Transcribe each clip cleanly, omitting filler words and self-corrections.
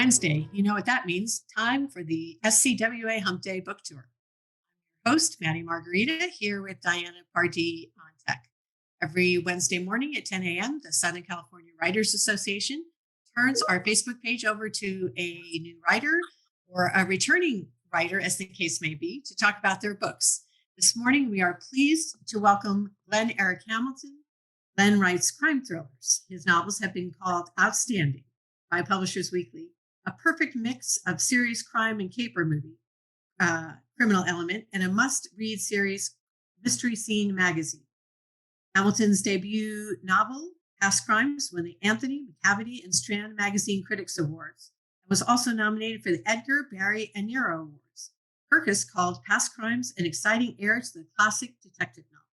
Wednesday. You know what that means. Time for the SCWA Hump Day book tour. Host Maddie Margarita here with Diana Pardee on tech. Every Wednesday morning at 10 a.m., the Southern California Writers Association turns our Facebook page over to a new writer or a returning writer, as the case may be, to talk about their books. This morning, we are pleased to welcome Glen Erik Hamilton. Glen writes crime thrillers. His novels have been called outstanding by Publishers Weekly, a perfect mix of serious crime and caper movie, criminal element, and a must-read series, Mystery Scene Magazine. Hamilton's debut novel, Past Crimes, won the Anthony, Macavity, and Strand Magazine Critics Awards, and was also nominated for the Edgar, Barry, and Nero Awards. Kirkus called Past Crimes an exciting heir to the classic detective novel.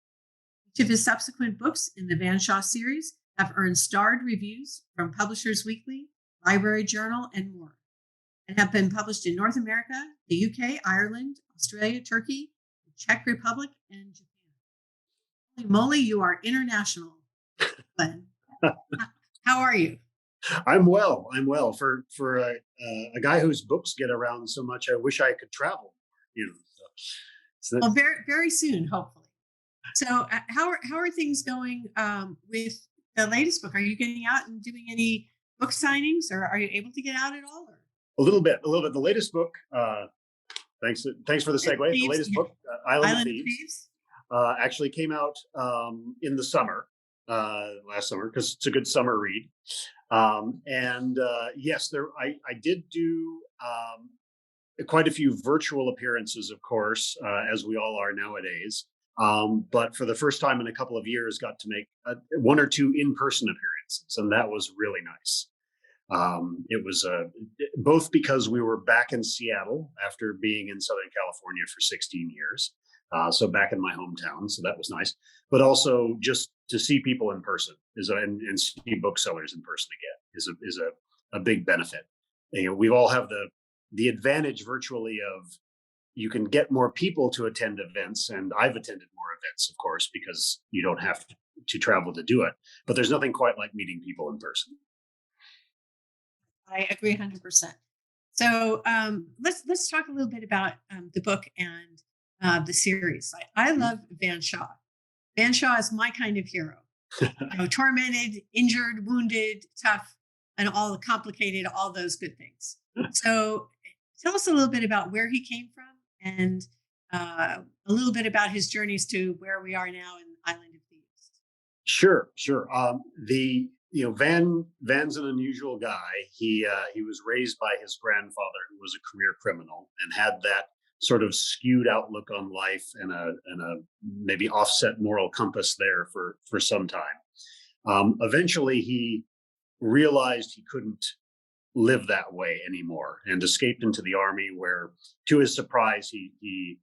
Each of his subsequent books in the Van Shaw series have earned starred reviews from Publishers Weekly, Library Journal, and more, and have been published in North America, the UK, Ireland, Australia, Turkey, the Czech Republic, and Japan. Holy moly, you are international, Glen. How are you? I'm well. For a guy whose books get around so much, I wish I could travel. Well, very very soon, hopefully. So, how are things going with the latest book? Are you getting out and doing any book signings, or are you able to get out at all? Or? A little bit. The latest book. Thanks for the segue. The latest book, Island of Thieves, actually came out in the summer, last summer, because it's a good summer read. Yes, I did do quite a few virtual appearances, of course, as we all are nowadays. But for the first time in a couple of years, got to make one or two in-person appearances, and that was really nice. It was both because we were back in Seattle after being in Southern California for 16 years, so back in my hometown, so that was nice. But also just to see people in person and see booksellers in person again is a big benefit. We all have the advantage virtually of you can get more people to attend events, and I've attended more events, of course, because you don't have to travel to do it. But there's nothing quite like meeting people in person. I agree 100%. So let's talk a little bit about the book and the series. I love Van Shaw. Van Shaw is my kind of hero. Tormented, injured, wounded, tough, and all complicated, all those good things. So tell us a little bit about where he came from and a little bit about his journeys to where we are now in Island of Thieves. Sure. Van's an unusual guy. He was raised by his grandfather, who was a career criminal, and had that sort of skewed outlook on life and a maybe offset moral compass there for some time. Eventually, he realized he couldn't live that way anymore and escaped into the army, where, to his surprise, he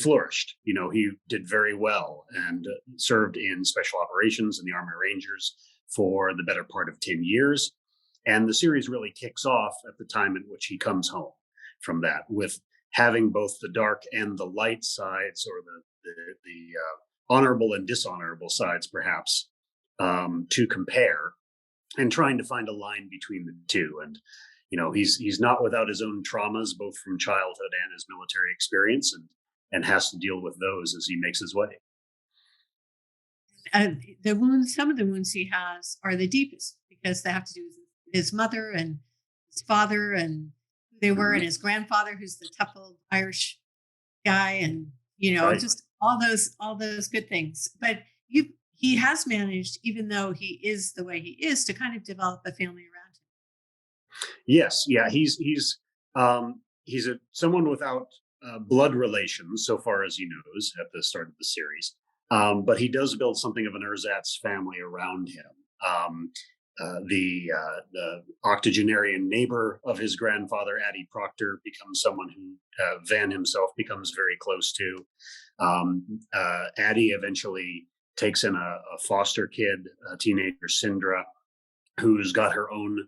flourished. He did very well and served in special operations in the Army Rangers for the better part of 10 years. And the series really kicks off at the time in which he comes home from that, with having both the dark and the light sides, or the honorable and dishonorable sides, perhaps, to compare, and trying to find a line between the two. And he's not without his own traumas, both from childhood and his military experience, and has to deal with those as he makes his way. The wounds, some of the wounds he has are the deepest, because they have to do with his mother and his father and who they were, and his grandfather, who's the tough old Irish guy, and right. Just all those good things. But he has managed, even though he is the way he is, to kind of develop a family around him. Yes, yeah, he's someone without blood relations, so far as he knows, at the start of the series. But he does build something of an ersatz family around him. The octogenarian neighbor of his grandfather, Addie Proctor, becomes someone who Van himself becomes very close to. Addie eventually takes in a foster kid, a teenager, Syndra, who's got her own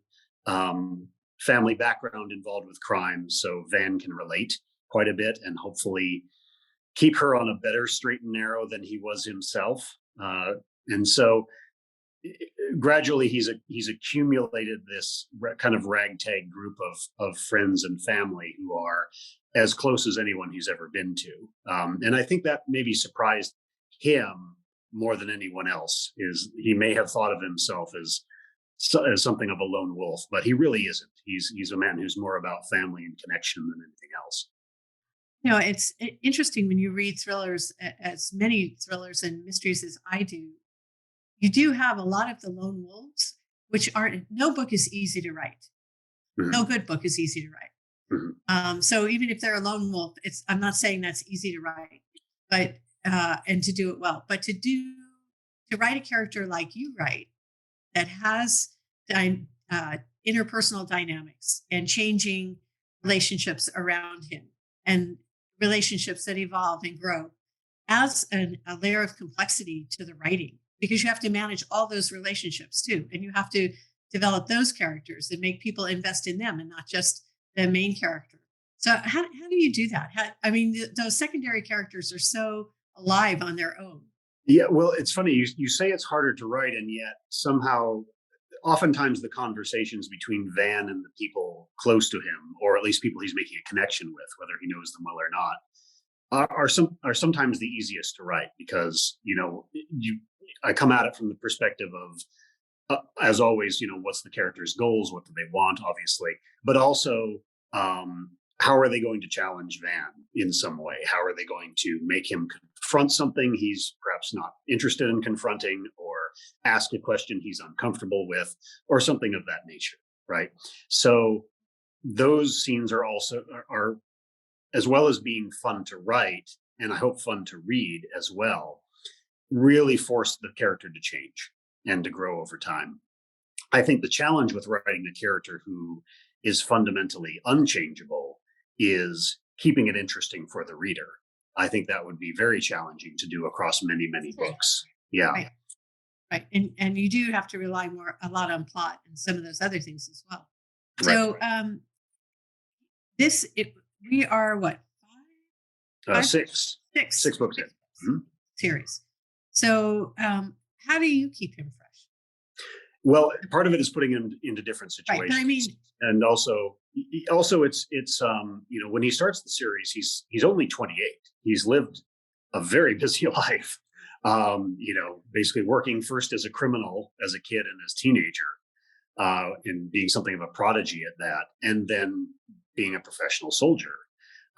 family background involved with crime. So Van can relate quite a bit and hopefully keep her on a better straight and narrow than he was himself. And so gradually he's accumulated this kind of ragtag group of friends and family who are as close as anyone he's ever been to. And I think that maybe surprised him more than anyone else. Is he may have thought of himself as something of a lone wolf, but he really isn't. He's a man who's more about family and connection than anything else. It's interesting when you read thrillers, as many thrillers and mysteries as I do. You do have a lot of the lone wolves, which aren't. No book is easy to write. Mhm. No good book is easy to write. So even if they're a lone wolf, I'm not saying that's easy to write, but and to do it well, but to write a character like you write that has interpersonal dynamics and changing relationships around him and relationships that evolve and grow adds a layer of complexity to the writing, because you have to manage all those relationships too, and you have to develop those characters and make people invest in them and not just the main character. So how do you do that? Those secondary characters are so alive on their own. Yeah, well, it's funny. You say it's harder to write, and yet somehow, oftentimes, the conversations between Van and the people close to him, or at least people he's making a connection with, whether he knows them well or not, are sometimes the easiest to write, because I come at it from the perspective of, as always, what's the character's goals, what do they want, obviously, but also, how are they going to challenge Van in some way? How are they going to make him confront something he's perhaps not interested in confronting, or ask a question he's uncomfortable with, or something of that nature, right? So those scenes are as well as being fun to write, and I hope fun to read as well, really force the character to change and to grow over time. I think the challenge with writing a character who is fundamentally unchangeable is keeping it interesting for the reader. I think that would be very challenging to do across many, many books. Yeah. Right. Right. And you do have to rely a lot on plot and some of those other things as well. So we are what, five? Six. Six books in. Mm-hmm. Series. So how do you keep him fresh? Well, part of it is putting him into different situations. Right, but and also it's when he starts the series, he's only 28. He's lived a very busy life. Basically working first as a criminal as a kid and as teenager, and being something of a prodigy at that, and then being a professional soldier.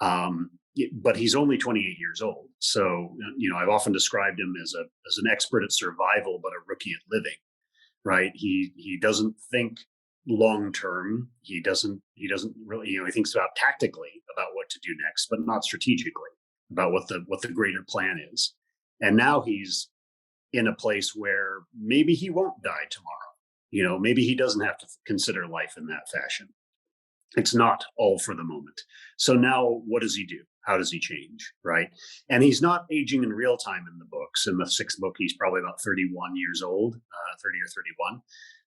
But he's only 28 years old. So, I've often described him as an expert at survival, but a rookie at living, right? He doesn't think long term. He doesn't really, he thinks about tactically about what to do next, but not strategically about what the greater plan is. And now he's in a place where maybe he won't die tomorrow. Maybe he doesn't have to consider life in that fashion. It's not all for the moment. So now what does he do? How does he change? Right. And he's not aging in real time in the books. In the sixth book, he's probably about 31 years old, 30 or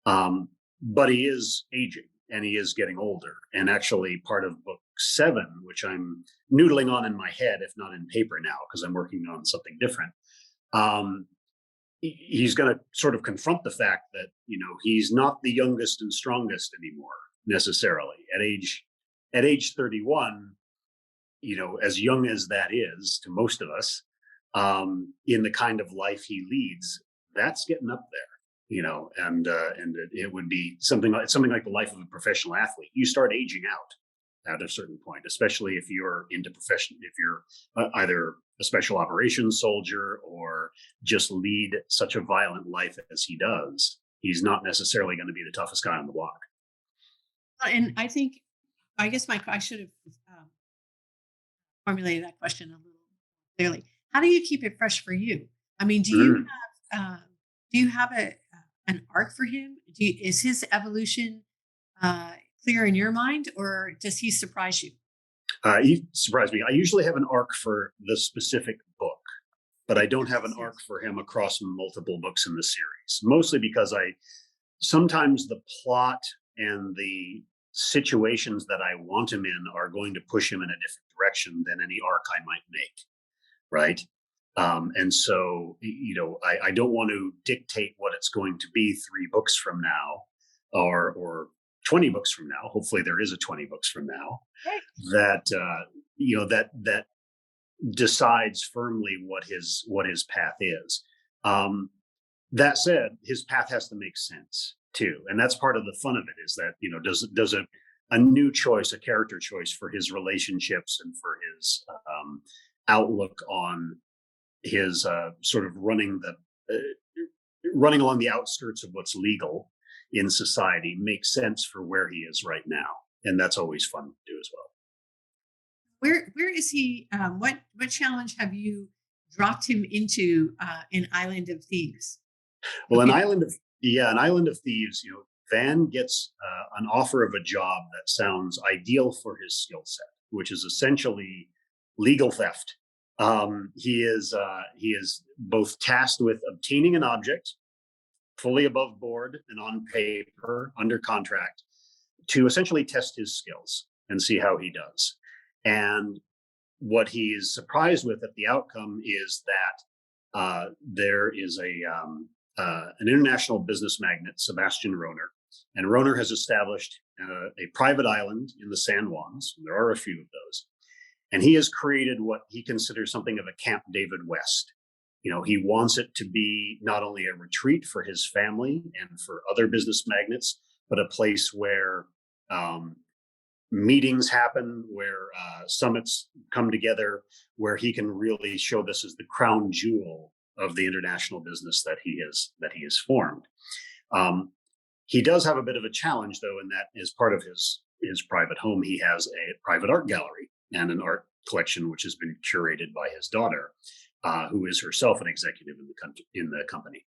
31. But he is aging and he is getting older. And actually part of book 7, which I'm noodling on in my head, if not in paper now, because I'm working on something different. He's going to sort of confront the fact that, he's not the youngest and strongest anymore necessarily at age 31, as young as that is to most of us, in the kind of life he leads, that's getting up there, and it would be something like the life of a professional athlete. You start aging out at a certain point, especially if you're into profession, if you're either a special operations soldier or just lead such a violent life as he does. He's not necessarily going to be the toughest guy on the block. And I should have formulated that question a little clearly. How do you keep it fresh for you? I mean, do you have an arc for him? Is his evolution clear in your mind, or does he surprise you? He surprised me. I usually have an arc for the specific book, but I don't have an arc for him across multiple books in the series, mostly because sometimes the plot and the situations that I want him in are going to push him in a different direction than any arc I might make. Right. And so, I don't want to dictate what it's going to be 3 books from now, or 20 books from now. Hopefully there is a 20 books from now Right. that, that decides firmly what his path is. That said, his path has to make sense too. And that's part of the fun of it, is that, does a new choice, a character choice for his relationships and for his outlook on his sort of running along the outskirts of what's legal in society make sense for where he is right now. And that's always fun to do as well. Where is he? What challenge have you dropped him into in Island of Thieves? Well, Okay. an Island of Thieves, Van gets an offer of a job that sounds ideal for his skill set, which is essentially legal theft. He is both tasked with obtaining an object fully above board and on paper under contract to essentially test his skills and see how he does. And what he's surprised with at the outcome is that there is an international business magnate, Sebastian Rohner, and Rohner has established a private island in the San Juans. There are a few of those. And he has created what he considers something of a Camp David West. He wants it to be not only a retreat for his family and for other business magnates, but a place where meetings happen, where summits come together, where he can really show this as the crown jewel of the international business that he has formed. He does have a bit of a challenge, though, in that as part of his private home, he has a private art gallery and an art collection, which has been curated by his daughter, who is herself an executive in the company.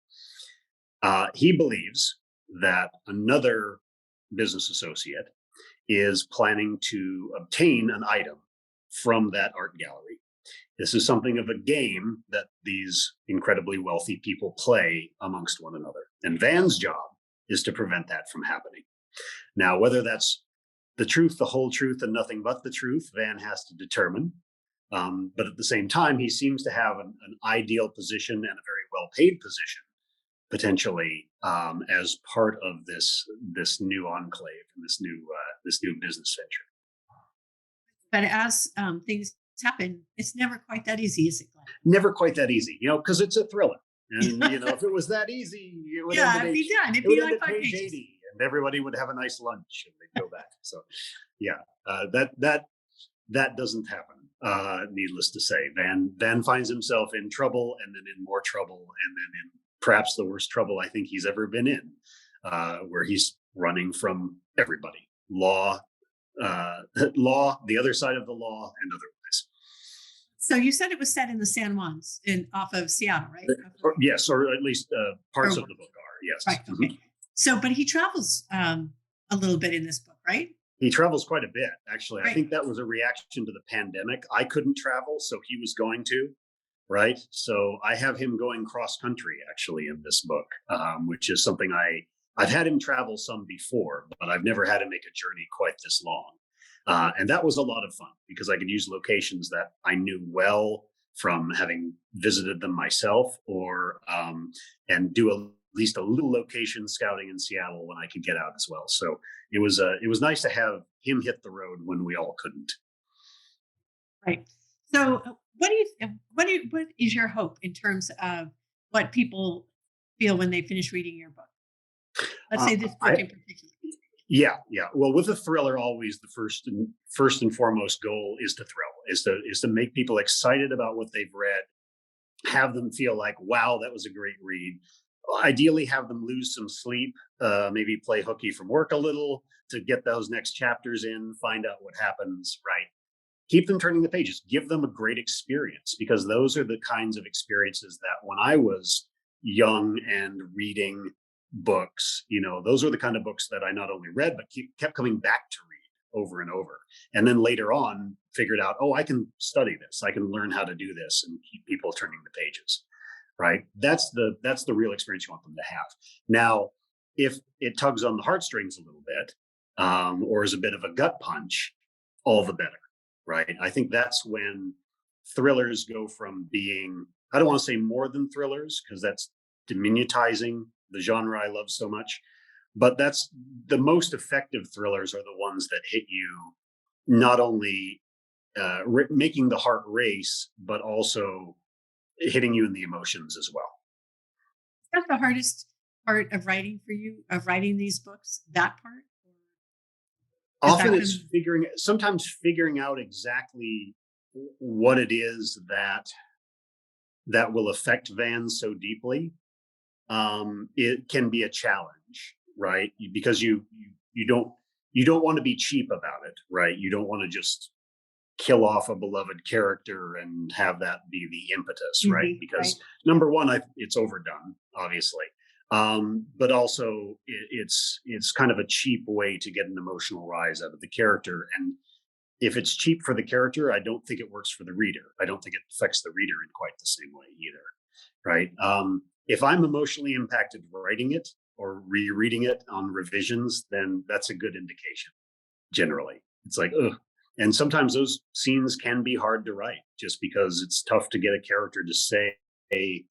He believes that another business associate is planning to obtain an item from that art gallery. This is something of a game that these incredibly wealthy people play amongst one another. And Van's job is to prevent that from happening. Now, whether that's the truth, the whole truth, and nothing but the truth, Van has to determine. But at the same time, he seems to have an ideal position and a very well-paid position, potentially, as part of this new enclave and this new business venture. But as things happen, it's never quite that easy, is it, Glenn? Never quite that easy, because it's a thriller. And if it was that easy, it would Yeah, end at it'd be done. It'd it would be end like at 5 page pages. 80, and everybody would have a nice lunch and they'd go back. So, yeah, that doesn't happen. Needless to say, Van finds himself in trouble, and then in more trouble, and then in perhaps the worst trouble I think he's ever been in, where he's running from everybody, law, the other side of the law, and otherwise. So you said it was set in the San Juans, off of Seattle, right? Yes, or at least parts of the book are. Yes. Right. Okay. So, but he travels a little bit in this book, right? He travels quite a bit, actually. Right. I think that was a reaction to the pandemic. I couldn't travel, so he was going to, right? So I have him going cross country, actually, in this book, which is something I've had him travel some before, but I've never had him make a journey quite this long. And that was a lot of fun because I could use locations that I knew well from having visited them myself, or and do at least a little location scouting in Seattle when I could get out as well. So it was nice to have him hit the road when we all couldn't. Right. So what is your hope in terms of what people feel when they finish reading your book? Let's say this book in particular. Yeah. Well, with a thriller, always the first and foremost goal is to thrill, is to make people excited about what they've read, have them feel like, wow, that was a great read. Ideally, have them lose some sleep, maybe play hooky from work a little to get those next chapters in, find out what happens, right? Keep them turning the pages, give them a great experience, because those are the kinds of experiences that when I was young and reading books, those are the kind of books that I not only read, but kept coming back to read over and over. And then later on figured out, oh, I can study this. I can learn how to do this, and keep people turning the pages, right? That's the real experience you want them to have. Now, if it tugs on the heartstrings a little bit, or is a bit of a gut punch, all the better, right? I think that's when thrillers go from being I don't want to say more than thrillers, because that's diminutizing the genre I love so much. But that's the most effective thrillers are the ones that hit you, not only making the heart race, but also hitting you in the emotions as well. Is that the hardest part of writing for you, of writing these books, that part? Or is that Often kind it's of, sometimes figuring out exactly what it is that will affect Van so deeply. It can be a challenge, right? Because you don't want to be cheap about it, right? You don't want to just kill off a beloved character and have that be the impetus, right? Mhm, right? Because number one, it's overdone, obviously, but also it's kind of a cheap way to get an emotional rise out of the character. And if it's cheap for the character, I don't think it works for the reader. I don't think it affects the reader in quite the same way either, right? If I'm emotionally impacted writing it or rereading it on revisions, then that's a good indication. Generally, it's like, ugh. And sometimes those scenes can be hard to write, just because it's tough to get a character to say the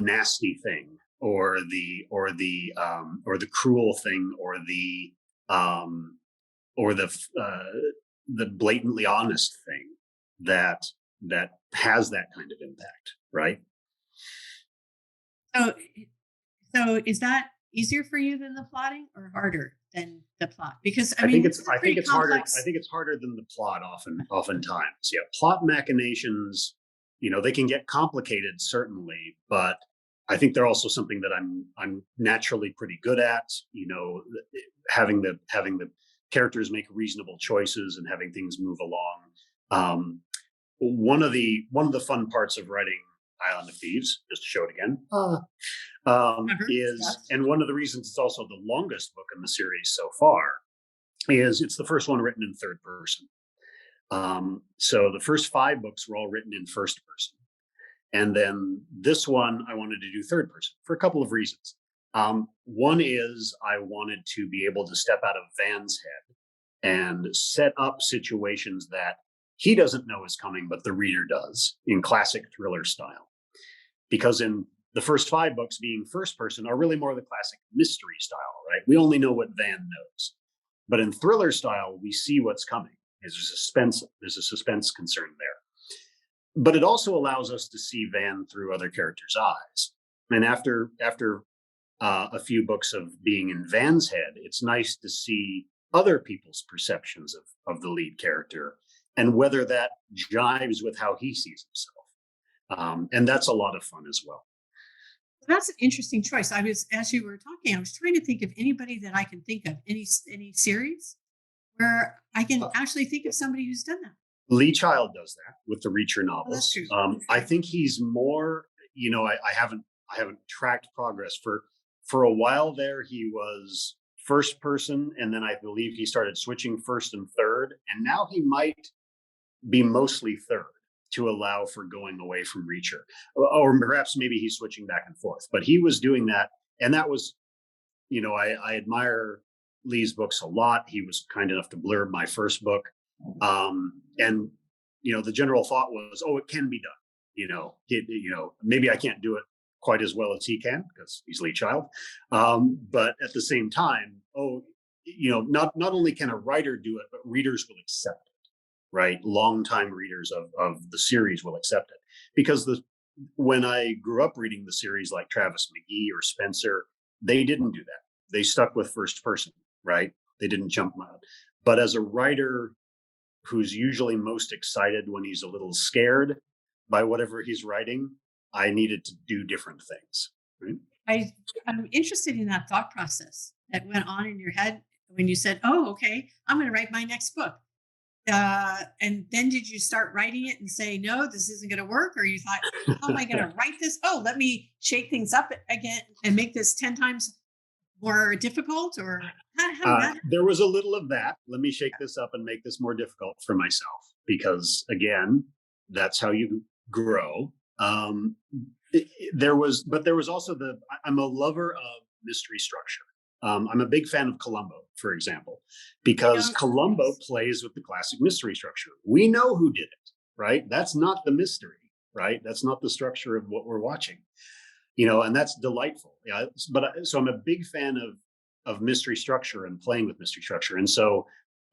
nasty thing, or the cruel thing, um, or the blatantly honest thing that has that kind of impact, right? So, so is that easier for you than the plotting, or harder than the plot? Because I mean, this is a I think pretty it's harder. I complex. think it's harder than the plot oftentimes. Yeah, plot machinations, they can get complicated certainly, but I think they're also something that I'm naturally pretty good at. Having the characters make reasonable choices and having things move along. Um, one of the fun parts of writing Island of Thieves, just to show it again, is, Yes. and one of the reasons it's also the longest book in the series so far, is it's the first one written in third person. So the first 5 books were all written in first person. And then this one, I wanted to do third person for a couple of reasons. One is I wanted to be able to step out of Van's head and set up situations that he doesn't know is coming, but the reader does, in classic thriller style. Because in the first 5 books, being first person, are really more the classic mystery style, right? We only know what Van knows. But in thriller style, we see what's coming. There's a suspense concern there. But it also allows us to see Van through other characters' eyes. And after a few books of being in Van's head, it's nice to see other people's perceptions of the lead character and whether that jives with how he sees himself. And that's a lot of fun as well. That's an interesting choice. As you were talking, I was trying to think of anybody that I can think of, any series where I can actually think of somebody who's done that. Lee Child does that with the Reacher Oh, that's novels. true. I think he's more, I haven't tracked progress for a while there. He was first person, and then I believe he started switching first and third, and now he might be mostly third to allow for going away from Reacher, or perhaps maybe he's switching back and forth. But he was doing that, and that was, I admire Lee's books a lot. He was kind enough to blurb my first book, and the general thought was, oh, it can be done. Maybe I can't do it quite as well as he can because he's Lee Child, but at the same time, not only can a writer do it, but readers will accept it. Right, longtime readers of the series will accept it, because when I grew up reading the series, like Travis McGee or Spencer, they didn't do that. They stuck with first person, right? They didn't jump out. But as a writer who's usually most excited when he's a little scared by whatever he's writing, I needed to do different things. Right? I'm interested in that thought process that went on in your head when you said, "Oh, okay, I'm going to write my next book." And then did you start writing it and say, no, this isn't going to work? Or you thought, how am I going to write this? Oh, let me shake things up again and make this 10 times more difficult? Or how did that? There was a little of that. Let me shake this up and make this more difficult for myself, because again, that's how you grow. There was also I'm a lover of mystery structure. I'm a big fan of Columbo, for example, because Columbo plays with the classic mystery structure. We know who did it, right? That's not the mystery. right? That's not the structure of what we're watching, and that's delightful. Yeah, so I'm a big fan of mystery structure and playing with mystery structure. And so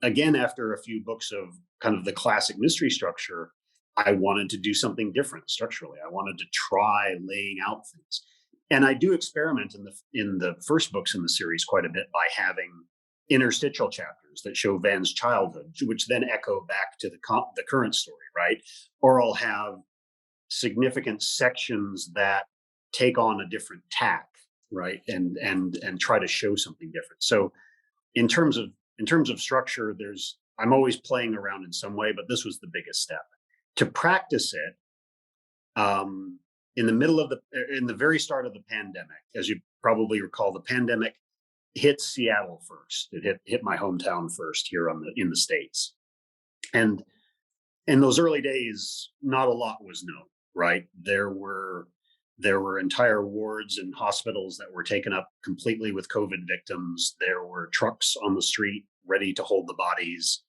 again, after a few books of kind of the classic mystery structure, I wanted to do something different structurally. I wanted to try laying out things. And I do experiment in the first books in the series quite a bit by having interstitial chapters that show Van's childhood, which then echo back to the current story, right? Or I'll have significant sections that take on a different tack, right? And try to show something different. So in terms of structure, I'm always playing around in some way, but this was the biggest step. To practice it, in the very start of the pandemic, as you probably recall, the pandemic hit Seattle first. It hit my hometown first here in the States. And in those early days, not a lot was known, right? There were entire wards and hospitals that were taken up completely with COVID victims. There were trucks on the street ready to hold the bodies.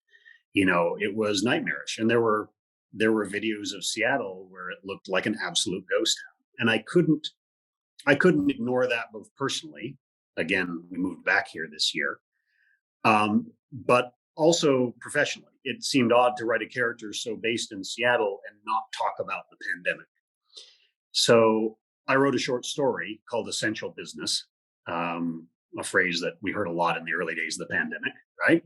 It was nightmarish. And there were videos of Seattle where it looked like an absolute ghost town. And I couldn't ignore that, both personally. Again, we moved back here this year. But also professionally. It seemed odd to write a character so based in Seattle and not talk about the pandemic. So I wrote a short story called Essential Business, a phrase that we heard a lot in the early days of the pandemic, right?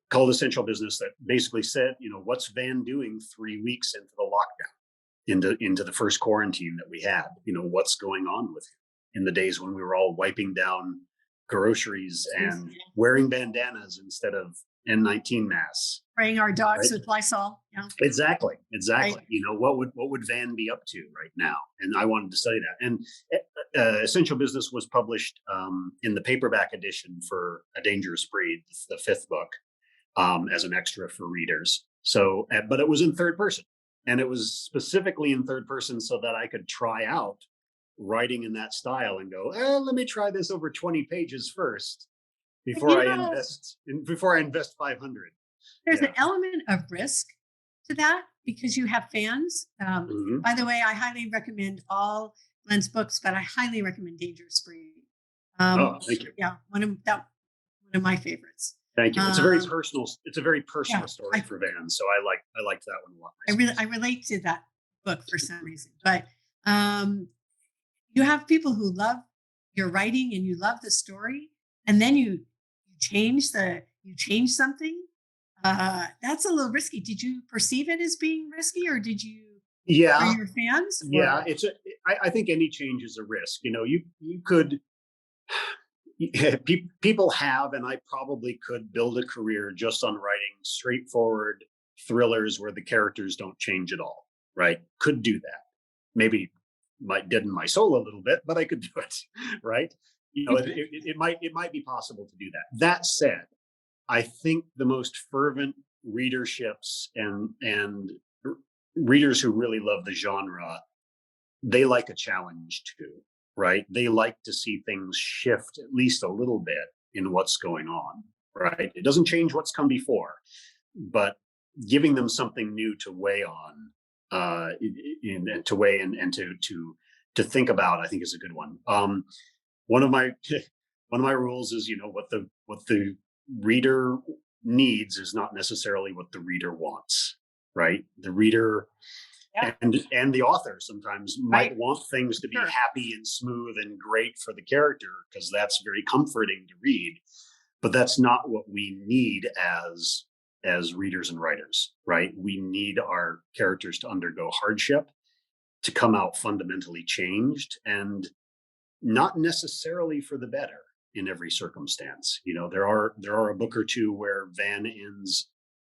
Called Essential Business, that basically said, what's Van doing 3 weeks into the lockdown, into the first quarantine that we had? What's going on with him in the days when we were all wiping down groceries and wearing bandanas instead of N19 masks, spraying our dogs right? with Lysol. Yeah, exactly. right. What would Van be up to right now? And I wanted to study that. And Essential Business was published in the paperback edition for A Dangerous Breed, the fifth book, as an extra for readers. So, but it was in third person, and it was specifically in third person so that I could try out writing in that style and go, let me try this over 20 pages first before I invest 500. There's an element of risk to that because you have fans. By the way, I highly recommend all Glen's books, but I highly recommend Dangerous Breed. Thank you. Yeah, one of my favorites. Thank you. It's a very personal. It's a very personal story for Van, so I liked that one a lot. I relate to that book for some reason, but you have people who love your writing and you love the story, and then you change something. That's a little risky. Did you perceive it as being risky, or did you? Yeah. For your fans? Yeah, I think any change is a risk. You could. People have, and I probably could build a career just on writing straightforward thrillers where the characters don't change at all. Right? Could do that. Maybe might deaden my soul a little bit, but I could do it. Right? It might be possible to do that. That said, I think the most fervent readerships and readers who really love the genre, they like a challenge too, right? They like to see things shift at least a little bit in what's going on, right? It doesn't change what's come before, but giving them something new to weigh on, to weigh and to think about, I think is a good one. One of my rules is, what the reader needs is not necessarily what the reader wants, right? The reader and the author sometimes might want things to be happy and smooth and great for the character because that's very comforting to read, but that's not what we need as readers and writers, right? We need our characters to undergo hardship, to come out fundamentally changed, and not necessarily for the better in every circumstance. There are a book or two where Van ends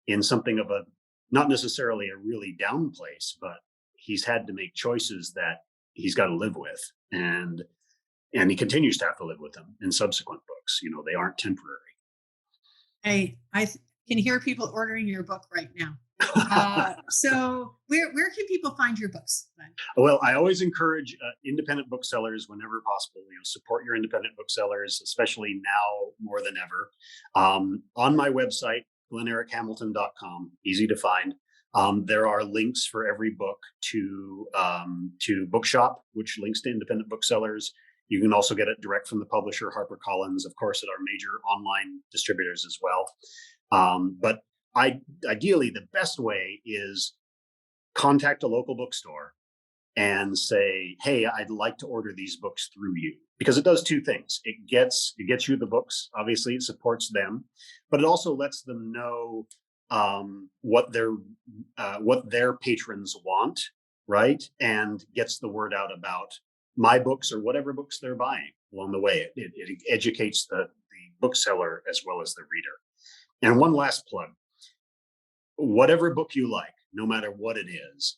in something of a, not necessarily a really down place, but he's had to make choices that he's got to live with, and he continues to have to live with them in subsequent books. They aren't temporary. I can hear people ordering your book right now. So where can people find your books, Glen? Well, I always encourage independent booksellers whenever possible. Support your independent booksellers, especially now more than ever. On my website, GlenErikHamilton.com, easy to find. There are links for every book to Bookshop, which links to independent booksellers. You can also get it direct from the publisher, HarperCollins, of course, at our major online distributors as well. But ideally, the best way is contact a local bookstore and say, hey, I'd like to order these books through you, because it does two things. It gets you the books. Obviously, it supports them, but it also lets them know what their patrons want, right? And gets the word out about my books or whatever books they're buying along the way. It educates the bookseller as well as the reader. And one last plug: whatever book you like, no matter what it is,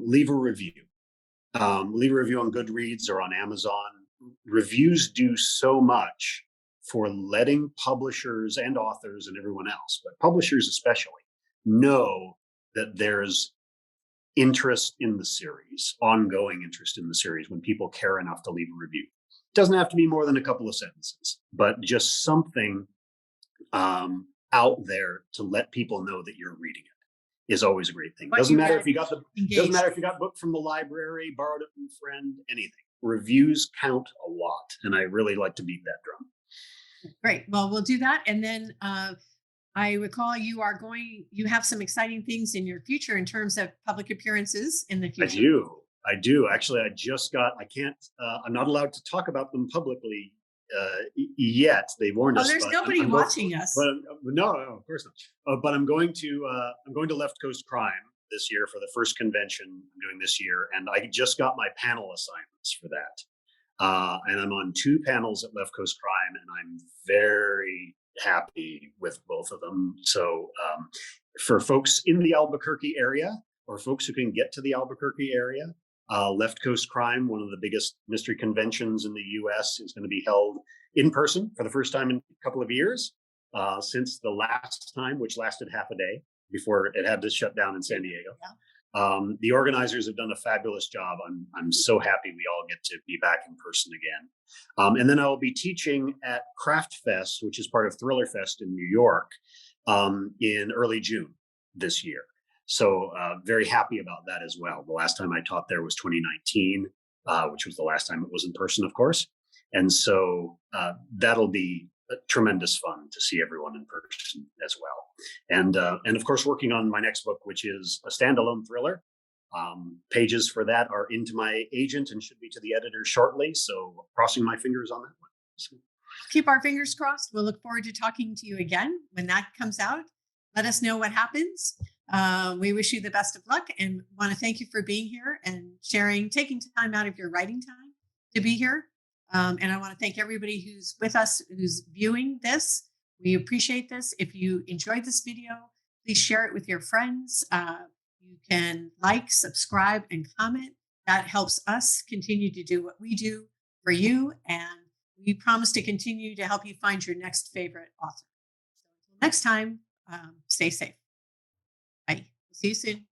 leave a review. Leave a review on Goodreads or on Amazon. Reviews do so much for letting publishers and authors and everyone else, but publishers especially, know that there's interest in the series, ongoing interest in the series, when people care enough to leave a review. It doesn't have to be more than a couple of sentences, but just something out there to let people know that you're reading it is always a great thing. Doesn't matter if you got a book from the library, borrowed it from a friend, anything. Reviews count a lot, and I really like to beat that drum. Great. Well, we'll do that. And then I recall you have some exciting things in your future in terms of public appearances in the future. I do. Actually, I'm not allowed to talk about them publicly yet. They warned us. There's nobody watching us. But no, of course not. But I'm going to Left Coast Crime this year for the first convention I'm doing this year, and I just got my panel assignments for that. And I'm on 2 panels at Left Coast Crime, and I'm very happy with both of them. So for folks in the Albuquerque area, or folks who can get to the Albuquerque area, Left Coast Crime, one of the biggest mystery conventions in the U.S., is going to be held in person for the first time in a couple of years, since the last time, which lasted half a day before it had to shut down in San Diego. Yeah. The organizers have done a fabulous job. I'm so happy we all get to be back in person again. And then I'll be teaching at Craft Fest, which is part of Thriller Fest in New York, in early June this year. So very happy about that as well. The last time I taught there was 2019, which was the last time it was in person, of course. And so that'll be tremendous fun to see everyone in person as well. And of course, working on my next book, which is a standalone thriller. Pages for that are into my agent and should be to the editor shortly. So crossing my fingers on that one. So, keep our fingers crossed. We'll look forward to talking to you again when that comes out. Let us know what happens. We wish you the best of luck and want to thank you for being here and taking time out of your writing time to be here. And I want to thank everybody who's with us, who's viewing this. We appreciate this. If you enjoyed this video, please share it with your friends. You can like, subscribe, and comment. That helps us continue to do what we do for you. And we promise to continue to help you find your next favorite author. So until next time, stay safe. Bye. See you soon.